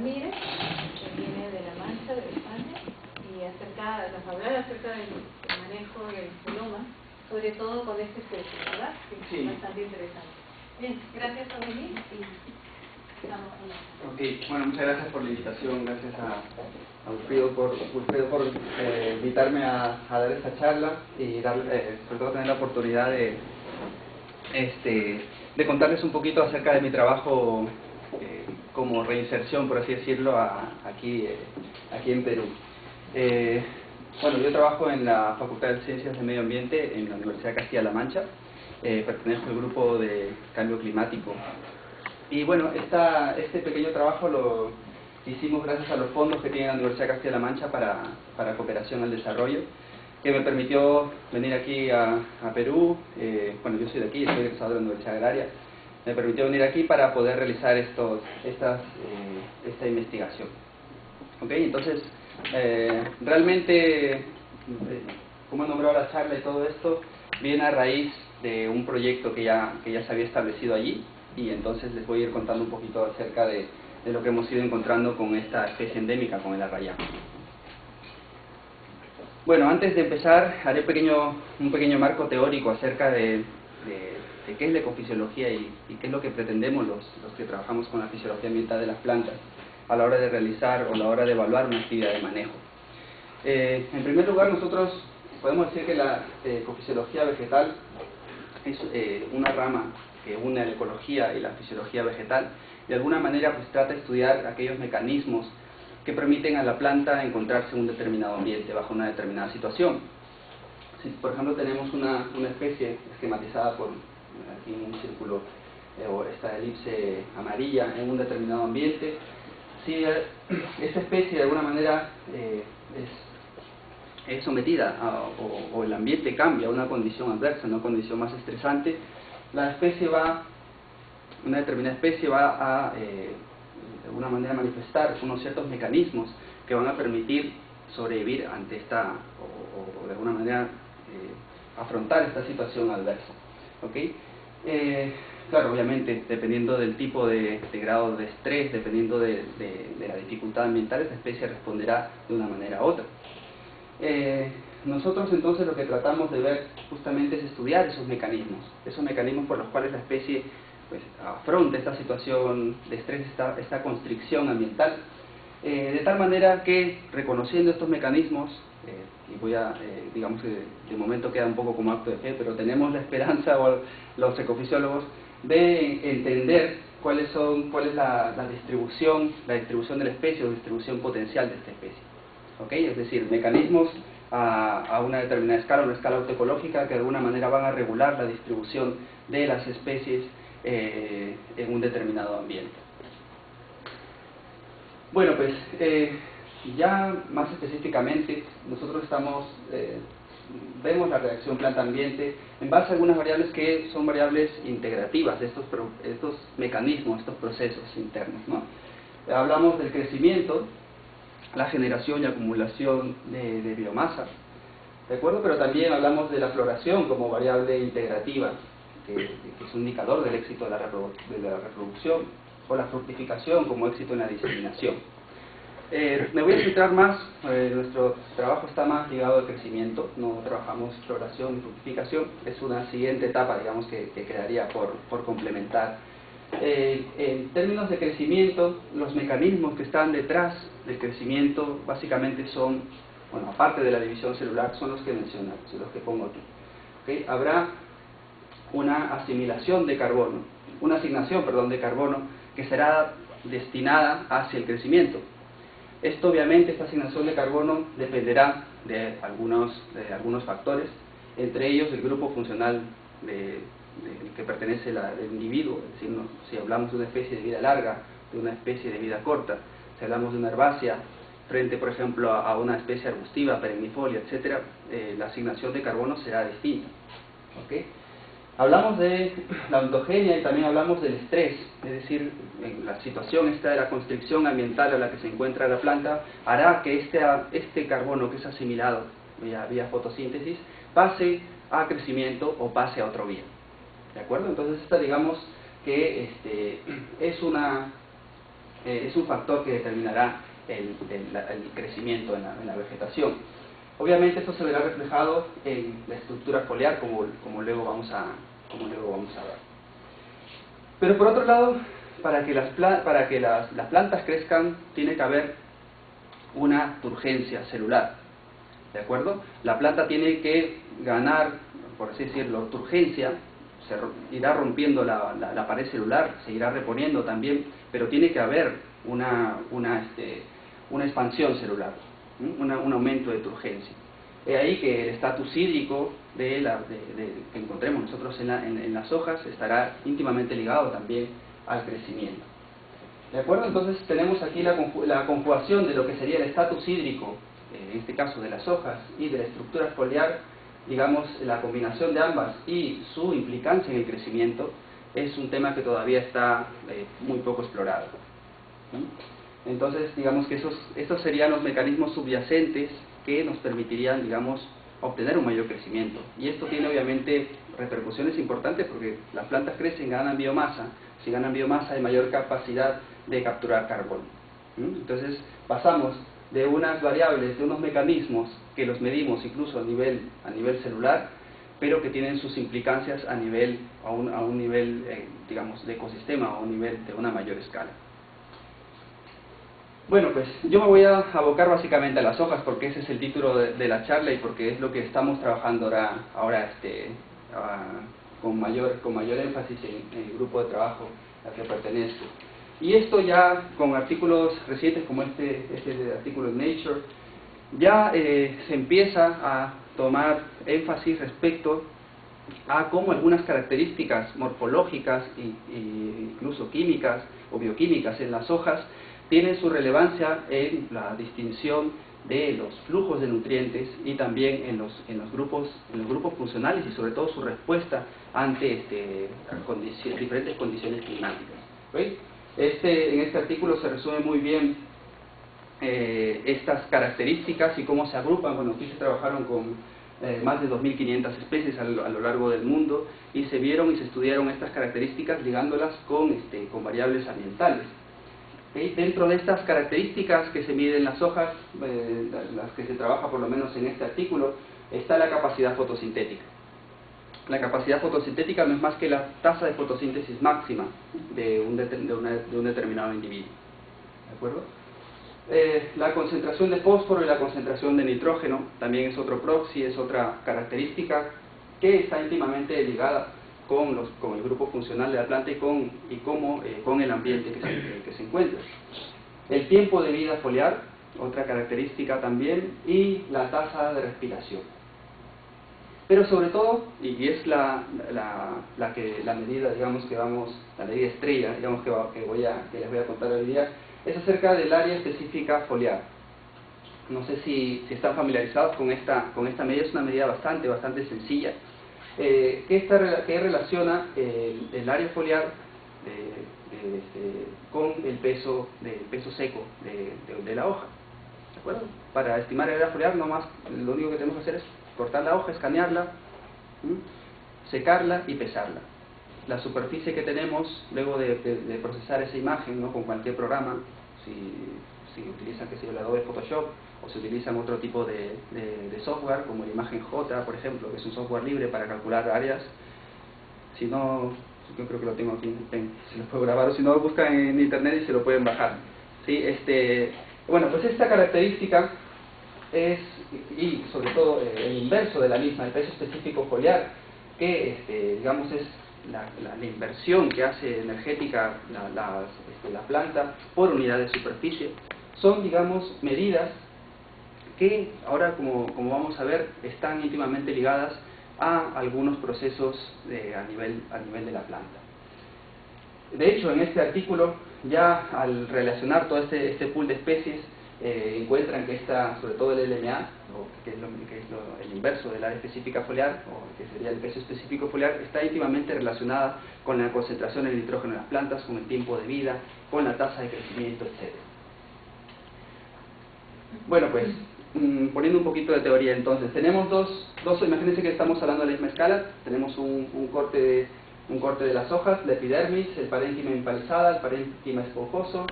Ramírez, que viene de La Mancha, de España, y nos hablará acerca del manejo del genoma, sobre todo con este especie, ¿verdad? Que sí. Es bastante interesante. Bien, gracias por venir y estamos con Bueno, muchas gracias por la invitación, gracias a Wilfredo por invitarme a dar esta charla y sobre todo tener la oportunidad de contarles un poquito acerca de mi trabajo como reinserción, por así decirlo, aquí en Perú. Bueno, yo trabajo en la Facultad de Ciencias de Medio Ambiente en la Universidad de Castilla-La Mancha, pertenezco al grupo de cambio climático. Y bueno, este pequeño trabajo lo hicimos gracias a los fondos que tiene la Universidad de Castilla-La Mancha para cooperación al desarrollo, que me permitió venir aquí a Perú. Bueno, yo soy de aquí, soy egresado de la Universidad Agraria. Me permitió venir aquí para poder realizar esta investigación. Entonces, realmente, como he nombrado la charla y todo esto, viene a raíz de un proyecto que ya se había establecido allí, y entonces les voy a ir contando un poquito acerca de lo que hemos ido encontrando con esta especie endémica, con el arrayán. Bueno, antes de empezar, haré un pequeño marco teórico acerca de qué es la ecofisiología y qué es lo que pretendemos los que trabajamos con la fisiología ambiental de las plantas a la hora de realizar o a la hora de evaluar una actividad de manejo. En primer lugar, nosotros podemos decir que la ecofisiología vegetal es una rama que une a la ecología y la fisiología vegetal. De alguna manera pues trata de estudiar aquellos mecanismos que permiten a la planta encontrarse en un determinado ambiente bajo una determinada situación. Si por ejemplo tenemos una especie esquematizada por aquí en un círculo o esta elipse amarilla en un determinado ambiente, si esta especie de alguna manera es sometida o el ambiente cambia a una condición adversa, una condición más estresante, una determinada especie va a de alguna manera manifestar unos ciertos mecanismos que van a permitir sobrevivir ante o de alguna manera afrontar esta situación adversa. Claro, obviamente, dependiendo del tipo de grado de estrés, dependiendo de la dificultad ambiental, esta especie responderá de una manera u otra. Nosotros entonces lo que tratamos de ver justamente es estudiar esos mecanismos por los cuales la especie pues, afronta esta situación de estrés, esta constricción ambiental, de tal manera que reconociendo estos mecanismos, y digamos que de momento queda un poco como acto de fe, pero tenemos la esperanza, o los ecofisiólogos, de entender cuál es la distribución de la especie o distribución potencial de esta especie. Es decir, mecanismos a una determinada escala, una escala autoecológica, que de alguna manera van a regular la distribución de las especies en un determinado ambiente. Bueno, pues ya más específicamente nosotros vemos la reacción planta-ambiente en base a algunas variables que son variables integrativas de estos mecanismos, estos procesos internos, ¿no? Hablamos del crecimiento, la generación y acumulación de biomasa, ¿de acuerdo? Pero también hablamos de la floración como variable integrativa, que es un indicador del éxito de la reproducción, o la fructificación como éxito en la diseminación. Me voy a centrar más, nuestro trabajo está más ligado al crecimiento, no trabajamos floración y fructificación, es una siguiente etapa, digamos, que quedaría por complementar. En términos de crecimiento, los mecanismos que están detrás del crecimiento básicamente son, bueno, aparte de la división celular, son los que mencioné, son los que pongo aquí. Habrá una asignación de carbono que será destinada hacia el crecimiento. Esto obviamente, esta asignación de carbono dependerá de algunos factores, entre ellos el grupo funcional del que pertenece el individuo, es decir, si hablamos de una especie de vida larga, de una especie de vida corta, si hablamos de una herbácea frente, por ejemplo, a una especie arbustiva, perennifolia, etc., la asignación de carbono será distinta. Hablamos de la ontogenia y también hablamos del estrés, es decir, en la situación esta de la constricción ambiental a la que se encuentra la planta hará que este carbono que es asimilado vía fotosíntesis pase a crecimiento o pase a otro bien. ¿De acuerdo? Entonces esta digamos que es es un factor que determinará el crecimiento en la vegetación. Obviamente esto se verá reflejado en la estructura foliar, como luego vamos a ver. Pero por otro lado, para que las plantas crezcan, tiene que haber una turgencia celular, ¿de acuerdo? La planta tiene que ganar, por así decirlo, turgencia, se irá rompiendo la pared celular, se irá reponiendo también, pero tiene que haber una expansión celular, un aumento de turgencia. Es ahí que el estatus hídrico que encontremos nosotros en las hojas estará íntimamente ligado también al crecimiento. ¿De acuerdo? Entonces tenemos aquí la conjugación de lo que sería el estatus hídrico, en este caso de las hojas, y de la estructura foliar, digamos, la combinación de ambas y su implicancia en el crecimiento, es un tema que todavía está muy poco explorado. Entonces, digamos que estos serían los mecanismos subyacentes que nos permitirían, digamos, obtener un mayor crecimiento. Y esto tiene obviamente repercusiones importantes porque las plantas crecen, ganan biomasa. Si ganan biomasa hay mayor capacidad de capturar carbono. Entonces pasamos de unas variables, de unos mecanismos que los medimos incluso a nivel celular, pero que tienen sus implicancias a un nivel, digamos, de ecosistema, a un nivel de una mayor escala. Bueno, pues yo me voy a abocar básicamente a las hojas porque ese es el título de la charla y porque es lo que estamos trabajando ahora con mayor énfasis en el grupo de trabajo al que pertenezco. Y esto ya con artículos recientes como este artículo en Nature, ya se empieza a tomar énfasis respecto a cómo algunas características morfológicas e incluso químicas o bioquímicas en las hojas tienen su relevancia en la distinción de los flujos de nutrientes y también en los grupos funcionales y sobre todo su respuesta ante diferentes condiciones climáticas. ¿Veis? En este artículo se resume muy bien estas características y cómo se agrupan. Bueno, aquí se trabajaron con más de 2.500 especies a lo largo del mundo y se vieron y se estudiaron estas características ligándolas con variables ambientales. Dentro de estas características que se miden en las hojas, las que se trabaja por lo menos en este artículo, está la capacidad fotosintética. La capacidad fotosintética no es más que la tasa de fotosíntesis máxima de un determinado individuo. ¿De acuerdo? La concentración de fósforo y la concentración de nitrógeno también es otro proxy, es otra característica que está íntimamente ligada con el grupo funcional de la planta y con el ambiente que se encuentra. El tiempo de vida foliar, otra característica también, y la tasa de respiración. Pero sobre todo, y es la medida, digamos, la medida estrella, digamos, que les voy a contar hoy día, es acerca del área específica foliar. No sé si están familiarizados con esta medida, es una medida bastante sencilla, que relaciona el área foliar con el peso seco de la hoja. ¿De acuerdo? Para estimar el área foliar, lo único que tenemos que hacer es cortar la hoja, escanearla, secarla y pesarla. La superficie que tenemos luego de procesar esa imagen, ¿no?, con cualquier programa, si utilizan el Adobe Photoshop o si utilizan otro tipo de software como el Imagen J, por ejemplo, que es un software libre para calcular áreas. Si no, yo creo que lo tengo aquí, se lo puedo grabar, o si no, buscan en internet y se lo pueden bajar. ¿Sí? Bueno, pues esta característica es, y sobre todo el inverso de la misma, el peso específico foliar, que digamos es la inversión que hace energética la planta por unidad de superficie, son, digamos, medidas que ahora, como vamos a ver, están íntimamente ligadas a algunos procesos a nivel de la planta. De hecho, en este artículo, ya al relacionar todo este pool de especies, encuentran que sobre todo el LMA, que es el inverso del área específica foliar, o que sería el peso específico foliar, está íntimamente relacionada con la concentración de nitrógeno en las plantas, con el tiempo de vida, con la tasa de crecimiento, etc. Bueno, pues, poniendo un poquito de teoría entonces, tenemos dos, imagínense que estamos hablando de la misma escala, tenemos un corte de las hojas, la epidermis, el parénquima empalizada, el parénquima esponjoso,